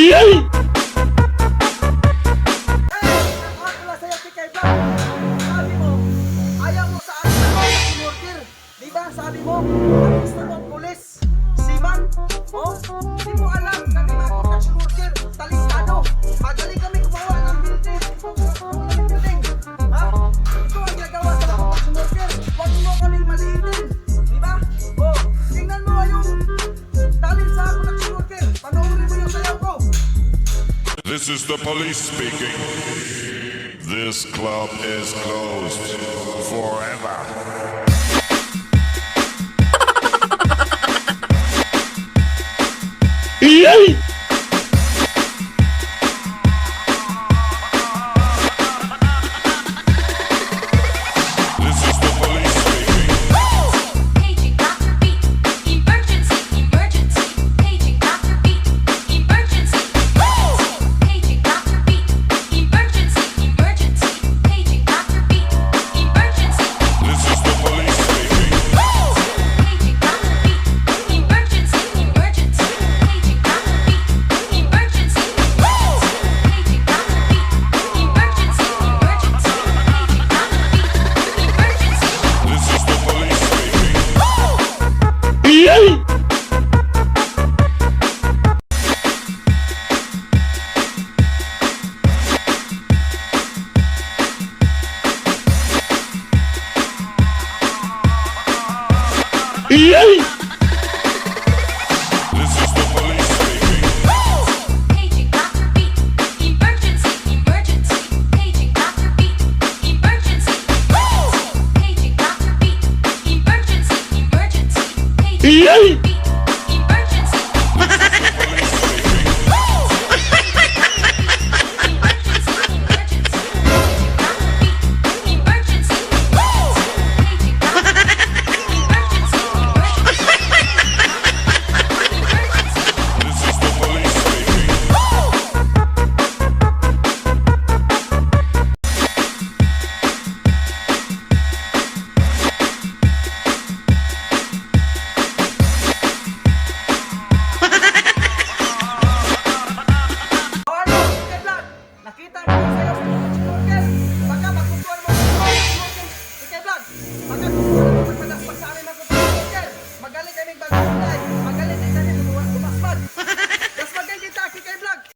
Wala sa'yo, Kikai ba? Sabi mo, ayaw mo sa akin worker. Diba? Sabi mo, ang gusto mo, pulis, seaman. Oh, hindi mo alam na may mga construction worker, talentado. Magaling kami gumawa ng building. Ha? Ito ang gagawa sa mga construction worker. Huwag mo kaming maliitin. Diba? Oh, tingnan mo yung talent sa construction worker. Panoorin mo yung sayaw ko. This is the police speaking. This club is closed forever. Yay!